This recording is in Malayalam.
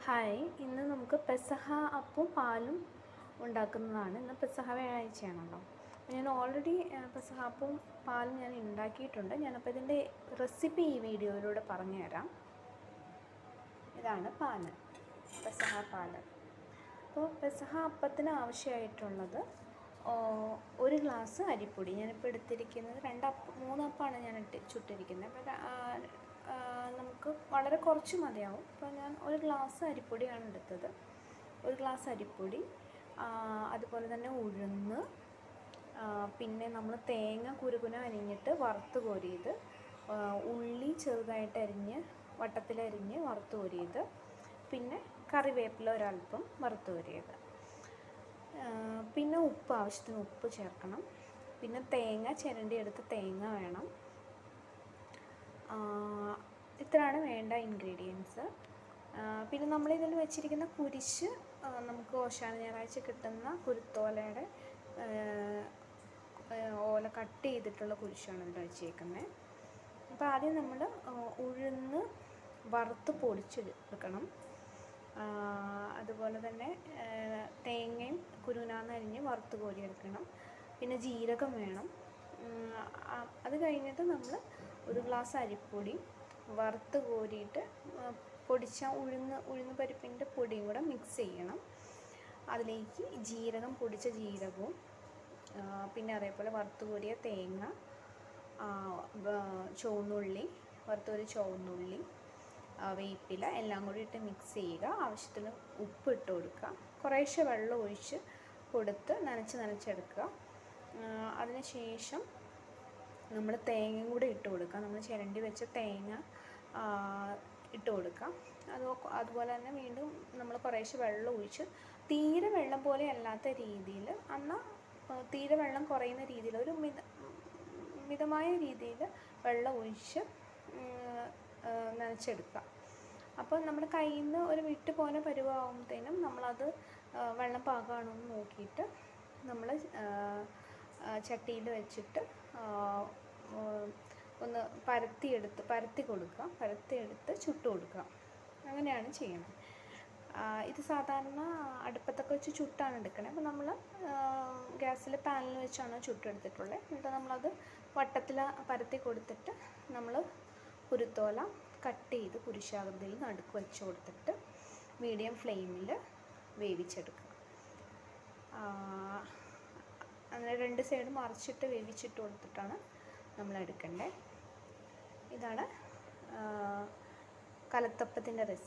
ഹായ്, ഇന്ന് നമുക്ക് പെസഹ അപ്പവും പാലും ഉണ്ടാക്കുന്നതാണ്. ഇന്ന് പെസഹ വ്യാഴാഴ്ചയാണല്ലോ. ഞാൻ ഓൾറെഡി പെസഹ അപ്പവും പാലും ഞാൻ ഉണ്ടാക്കിയിട്ടുണ്ട്. ഞാനപ്പോൾ ഇതിൻ്റെ റെസിപ്പി ഈ വീഡിയോയിലൂടെ പറഞ്ഞു തരാം. ഇതാണ് പാല്, പെസഹ പാല്. അപ്പോൾ പെസഹ അപ്പത്തിന് ആവശ്യമായിട്ടുള്ളത് 1 ഗ്ലാസ് അരിപ്പൊടി. ഞാനിപ്പോൾ എടുത്തിരിക്കുന്നത് 3 അപ്പമാണ് ഞാൻ ചുട്ടിരിക്കുന്നത്. അപ്പോൾ നമുക്ക് വളരെ കുറച്ച് മതിയാവും. അപ്പോൾ ഞാൻ 1 ഗ്ലാസ് അരിപ്പൊടിയാണ് എടുത്തത്. 1 ഗ്ലാസ് അരിപ്പൊടി, അതുപോലെ തന്നെ ഉഴുന്ന്, പിന്നെ നമ്മൾ തേങ്ങ കുരുകുന അരിഞ്ഞിട്ട് വറുത്ത് കോരിയത്, ഉള്ളി ചെറുതായിട്ട് അരിഞ്ഞ് വട്ടത്തിലരിഞ്ഞ് വറുത്ത് കോരിയത്, പിന്നെ കറിവേപ്പില ഒരൽപ്പം വറുത്ത് കോരിയത്, പിന്നെ ഉപ്പ്, ആവശ്യത്തിന് ഉപ്പ് ചേർക്കണം. പിന്നെ തേങ്ങ ചിരണ്ടി എടുത്ത് തേങ്ങ വേണം. ഇത്രയാണ് വേണ്ട ഇൻഗ്രീഡിയൻസ്. പിന്നെ നമ്മളിതിൽ വെച്ചിരിക്കുന്ന കുരിശ് നമുക്ക് ഓശാന ഞായറാഴ്ച കിട്ടുന്ന കുരുത്തോലയുടെ ഓല കട്ട് ചെയ്തിട്ടുള്ള കുരിശാണ് ഇതിൽ വെച്ചേക്കുന്നത്. അപ്പോൾ ആദ്യം നമ്മൾ ഉഴുന്ന് വറുത്ത് പൊടിച്ചെടുക്കണം. അതുപോലെ തന്നെ തേങ്ങയും കുരുനാന്നരിഞ്ഞ് വറുത്ത് കോരിയെടുക്കണം. പിന്നെ ജീരകം വേണം. അത് കഴിഞ്ഞിട്ട് നമ്മൾ 1 ഗ്ലാസ് അരിപ്പൊടി വറുത്ത് കോരിയിട്ട് പൊടിച്ച ഉഴുന്ന് പരിപ്പിൻ്റെ പൊടിയും കൂടെ മിക്സ് ചെയ്യണം. അതിലേക്ക് ജീരകം, പൊടിച്ച ജീരകവും, പിന്നെ അതേപോലെ വറുത്ത് കോരിയ തേങ്ങ, ചുവന്നുള്ളി, വറുത്തൊരു ചുവന്നുള്ളി, വേപ്പില എല്ലാം കൂടി ഇട്ട് മിക്സ് ചെയ്യുക. ആവശ്യത്തിന് ഉപ്പ് ഇട്ട് കൊടുക്കുക. കുറേശ്ശെ വെള്ളം ഒഴിച്ച് കൊടുത്ത് നനച്ചെടുക്കുക. അതിനുശേഷം നമ്മൾ തേങ്ങയും കൂടെ ഇട്ട് കൊടുക്കുക. നമ്മൾ ചിരണ്ടി വെച്ച തേങ്ങ ഇട്ട് കൊടുക്കാം. അതുപോലെ തന്നെ വീണ്ടും നമ്മൾ കുറേശ്ശെ വെള്ളം ഒഴിച്ച്, തീരെ വെള്ളം പോലെ അല്ലാത്ത രീതിയിൽ, എന്നാൽ തീരെ വെള്ളം കുറയുന്ന രീതിയിൽ, ഒരു മിതമായ രീതിയിൽ വെള്ളം ഒഴിച്ച് നനച്ചെടുക്കുക. അപ്പോൾ നമ്മുടെ കയ്യിൽ നിന്ന് ഒരു വിട്ട് പോകുന്ന പരുവാകുമ്പോഴത്തേനും നമ്മളത് വെള്ളം പാകമാണോ എന്ന് നോക്കിയിട്ട് നമ്മൾ ചട്ടിയിൽ വെച്ചിട്ട് ഒന്ന് പരത്തി കൊടുക്കുക, ചുട്ട് കൊടുക്കുക. അങ്ങനെയാണ് ചെയ്യുന്നത്. ഇത് സാധാരണ അടുപ്പത്തൊക്കെ വെച്ച് ചുട്ടാണ് എടുക്കണത്. അപ്പോൾ നമ്മൾ ഗ്യാസിൽ പാനിൽ വെച്ചാണ് ചുട്ടെടുത്തിട്ടുള്ളത്. എന്നിട്ട് നമ്മളത് വട്ടത്തിൽ പരത്തി കൊടുത്തിട്ട് നമ്മൾ കുരുത്തോല കട്ട് ചെയ്ത് കുരിശാകൃതിയിൽ നടുക്ക് വെച്ച് കൊടുത്തിട്ട് മീഡിയം ഫ്ലെയിമിൽ വേവിച്ചെടുക്കുക. അങ്ങനെ 2 സൈഡ് മറിച്ചിട്ട് വേവിച്ചിട്ട് കൊടുത്തിട്ടാണ് നമ്മൾ എടുക്കേണ്ടത്. ഇതാണ് കലത്തപ്പത്തിൻ്റെ റെസിപ്പി.